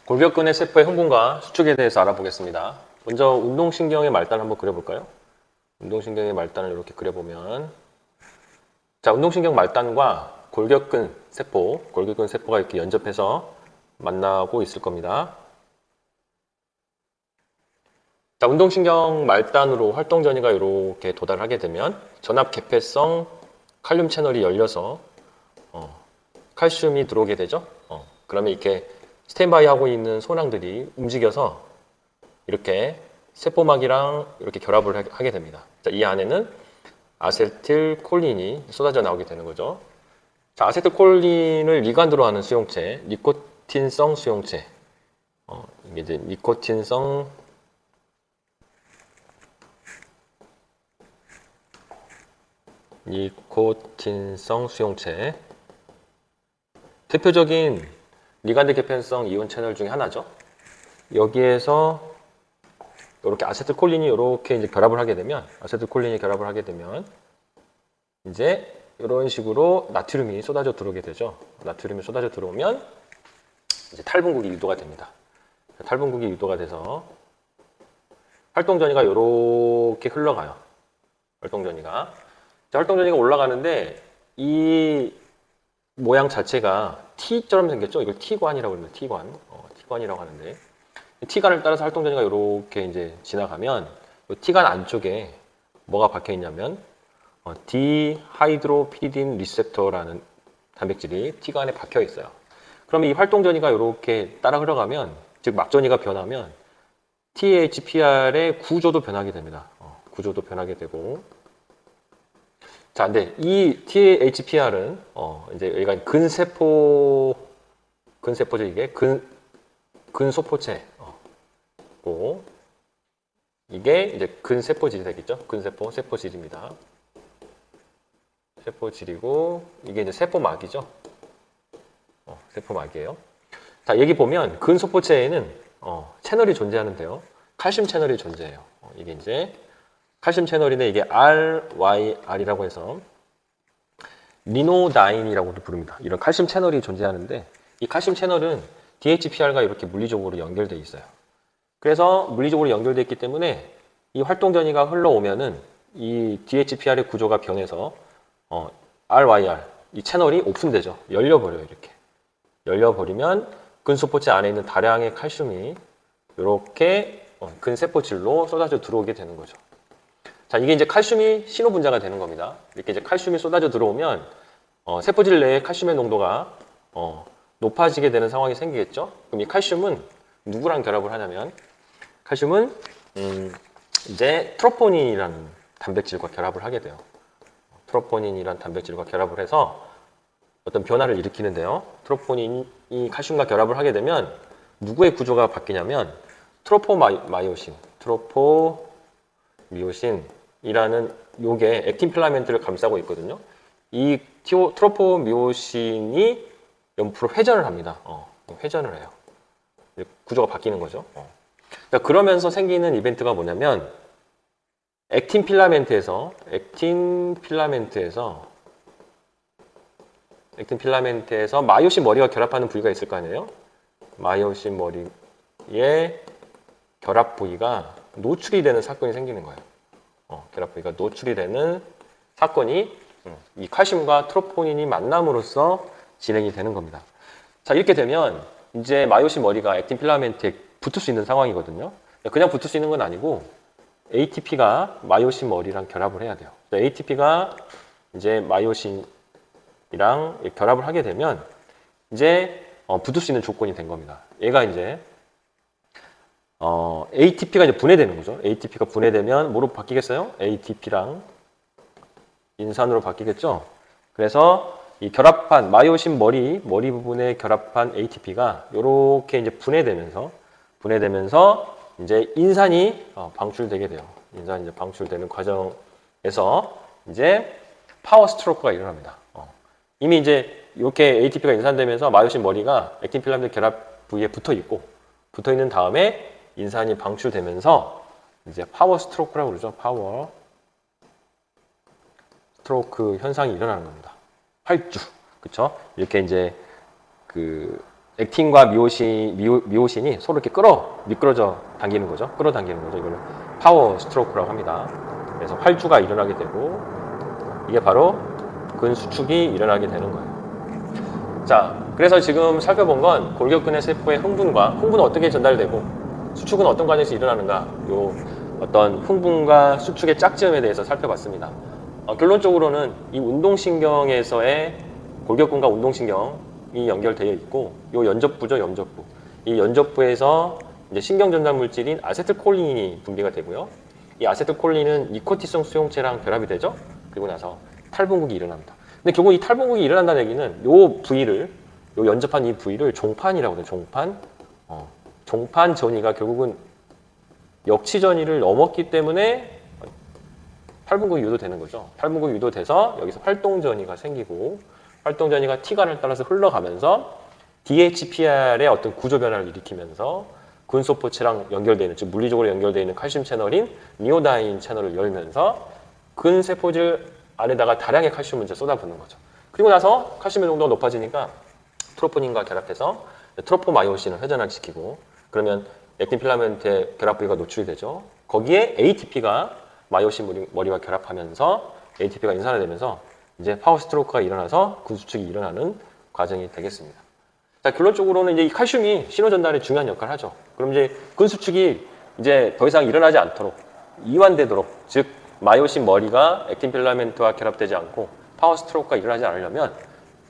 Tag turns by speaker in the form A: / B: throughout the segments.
A: 골격근의 세포의 흥분과 수축에 대해서 알아보겠습니다. 먼저 운동신경의 말단을 한번 그려볼까요? 운동신경의 말단을 이렇게 그려보면, 자, 운동신경 말단과 골격근 세포가 이렇게 연접해서 만나고 있을 겁니다. 자, 운동신경 말단으로 활동 전이가 이렇게 도달하게 되면 전압 개폐성 칼륨 채널이 열려서 칼슘이 들어오게 되죠. 그러면 이렇게 스탠바이 하고 있는 소낭들이 움직여서 이렇게 세포막이랑 이렇게 결합을 하게 됩니다. 자, 이 안에는 아세틸콜린이 쏟아져 나오게 되는 거죠. 자, 아세틸콜린을 미관으로 하는 수용체, 니코틴성 수용체. 이게 이제 니코틴성 수용체. 대표적인 리간드 개편성 이온 채널 중에 하나죠. 여기에서 이렇게 아세틸콜린이 이렇게 이제 결합을 하게 되면, 이제 이런 식으로 나트륨이 쏟아져 들어오게 되죠. 나트륨이 쏟아져 들어오면 이제 탈분국이 유도가 됩니다. 탈분국이 유도가 돼서 활동 전이가 이렇게 흘러가요. 활동 전이가 올라가는데 이 모양 자체가 T처럼 생겼죠. 이걸 T관이라고 합니다. T관이라고 하는데 T관을 따라서 활동 전이가 이렇게 이제 지나가면 이 T관 안쪽에 뭐가 박혀 있냐면 디하이드로피리딘 리셉터라는 단백질이 T관에 박혀 있어요. 그러면 이 활동 전이가 이렇게 따라 흘러가면, 즉 막전이가 변하면 THPR의 구조도 변하게 됩니다. 구조도 변하게 되고, 자, 근데 이 THPR은 이제 여기가 근세포죠. 이게 근소포체고, 이게 이제 근세포질이 되겠죠. 세포질입니다. 세포질이고, 이게 이제 세포막이죠. 세포막이에요. 자, 여기 보면 근소포체에는 채널이 존재하는데요. 칼슘 채널이 존재해요. 이게 이제 칼슘 채널인데, 이게 RYR이라고 해서 리노다인이라고도 부릅니다. 이런 칼슘 채널이 존재하는데, 이 칼슘 채널은 DHPR과 이렇게 물리적으로 연결되어 있어요. 그래서 물리적으로 연결되어 있기 때문에 이 활동 전이가 흘러오면은 이 DHPR의 구조가 변해서 RYR 이 채널이 오픈되죠. 열려버려요. 이렇게 열려버리면 근소포체 안에 있는 다량의 칼슘이 이렇게 근세포질로 쏟아져 들어오게 되는 거죠. 자, 이게 이제 칼슘이 신호 분자가 되는 겁니다. 이렇게 이제 칼슘이 쏟아져 들어오면 세포질 내에 칼슘의 농도가 높아지게 되는 상황이 생기겠죠. 그럼 이 칼슘은 누구랑 결합을 하냐면, 칼슘은 이제 트로포닌이라는 단백질과 결합을 하게 돼요. 트로포닌이라는 단백질과 결합을 해서 어떤 변화를 일으키는데요. 트로포닌이 칼슘과 결합을 하게 되면 누구의 구조가 바뀌냐면 트로포미오신이라는 요게 액틴 필라멘트를 감싸고 있거든요. 이 트로포미오신이 옆으로 회전을 합니다. 회전을 해요. 구조가 바뀌는 거죠. 그러면서 생기는 이벤트가 뭐냐면, 액틴 필라멘트에서 마이오신 머리가 결합하는 부위가 있을 거 아니에요? 마이오신 머리의 결합 부위가 노출이 되는 사건이 생기는 거예요. 결합 부위가 노출이 되는 사건이 이 칼슘과 트로포닌이 만남으로써 진행이 되는 겁니다. 자, 이렇게 되면 이제 마이오신 머리가 액틴 필라멘트에 붙을 수 있는 상황이거든요. 그냥 붙을 수 있는 건 아니고 ATP가 마이오신 머리랑 결합을 해야 돼요. ATP가 이제 마이오신이랑 결합을 하게 되면 이제 붙을 수 있는 조건이 된 겁니다. 얘가 이제 ATP가 이제 분해되는 거죠. ATP가 분해되면 뭐로 바뀌겠어요? ATP랑 인산으로 바뀌겠죠. 그래서 이 결합한 마이오신 머리 부분에 결합한 ATP가 이렇게 이제 분해되면서 이제 인산이 방출되게 돼요. 인산이 이제 방출되는 과정에서 이제 파워 스트로크가 일어납니다. 이미 이제 이렇게 ATP가 인산되면서 마이오신 머리가 액틴 필라멘트 결합 부위에 붙어 있는 다음에 인산이 방출되면서 이제 파워 스트로크라고 그러죠. 파워 스트로크 현상이 일어나는 겁니다. 활주, 그쵸? 이렇게 이제 그 액틴과 미오신이 서로 이렇게 미끄러져 당기는 거죠. 끌어당기는 거죠. 이걸 파워 스트로크라고 합니다. 그래서 활주가 일어나게 되고 이게 바로 근수축이 일어나게 되는 거예요. 자, 그래서 지금 살펴본 건 골격근의 세포의 흥분은 어떻게 전달되고 수축은 어떤 과정에서 일어나는가, 요 어떤 흥분과 수축의 짝지음에 대해서 살펴봤습니다. 결론적으로는 이 운동신경에서의 골격근과 운동신경이 연결되어 있고, 요 연접부죠, 연접부. 이 연접부에서 이제 신경전달 물질인 아세틸콜린이 분비가 되고요. 이 아세틸콜린은 니코티성 수용체랑 결합이 되죠. 그리고 나서 탈분국이 일어납니다. 근데 결국 이 탈분국이 일어난다는 얘기는 요 연접한 이 부위를 종판이라고 해요. 종판. 종판 전이가 결국은 역치 전이를 넘었기 때문에 탈분국이 유도되는 거죠. 탈분국이 유도돼서 여기서 활동전이가 생기고, 활동전이가 T관을 따라서 흘러가면서 DHPR의 어떤 구조 변화를 일으키면서 근소포체랑 연결되어 있는, 즉 물리적으로 연결되어 있는 칼슘 채널인 니오다인 채널을 열면서 근세포질 안에다가 다량의 칼슘을 이제 쏟아붓는 거죠. 그리고 나서 칼슘의 농도가 높아지니까 트로포닌과 결합해서 트로포마이오신을 회전시키고, 그러면 액틴 필라멘트의 결합 부위가 노출이 되죠. 거기에 ATP가 마이오신 머리와 결합하면서 ATP가 인산화되면서 이제 파워 스트로크가 일어나서 근수축이 일어나는 과정이 되겠습니다. 자, 결론적으로는 이제 이 칼슘이 신호 전달에 중요한 역할을 하죠. 그럼 이제 근수축이 이제 더 이상 일어나지 않도록, 이완되도록, 즉 마이오신 머리가 액틴 필라멘트와 결합되지 않고 파워 스트로크가 일어나지 않으려면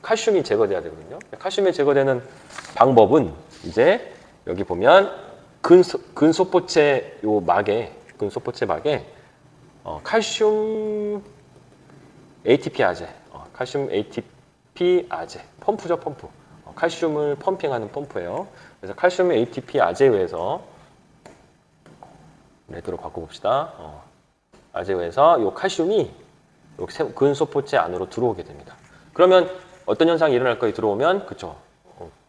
A: 칼슘이 제거돼야 되거든요. 칼슘이 제거되는 방법은 이제 여기 보면 근소포체 막에 칼슘 ATP 아제, 칼슘 ATP 아제, 펌프죠, 펌프. 칼슘을 펌핑하는 펌프예요. 그래서 칼슘 ATP 아제외에서 레드로 바꿔봅시다. 아제외에서 이 칼슘이 근소포체 안으로 들어오게 됩니다. 그러면 어떤 현상이 일어날까요? 들어오면, 그쵸.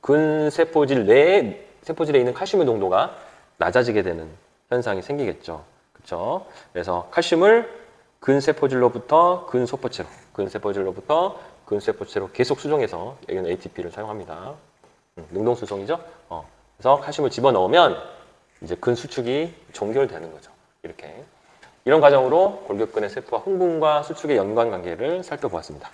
A: 근세포질 세포질에 있는 칼슘의 농도가 낮아지게 되는 현상이 생기겠죠. 그쵸. 그래서 칼슘을 근세포질로부터 근세포체로 계속 수정해서 여기는 ATP를 사용합니다. 능동수송이죠. 그래서 칼슘을 집어넣으면 이제 근수축이 종결되는 거죠. 이렇게. 이런 과정으로 골격근의 세포와 흥분과 수축의 연관관계를 살펴보았습니다.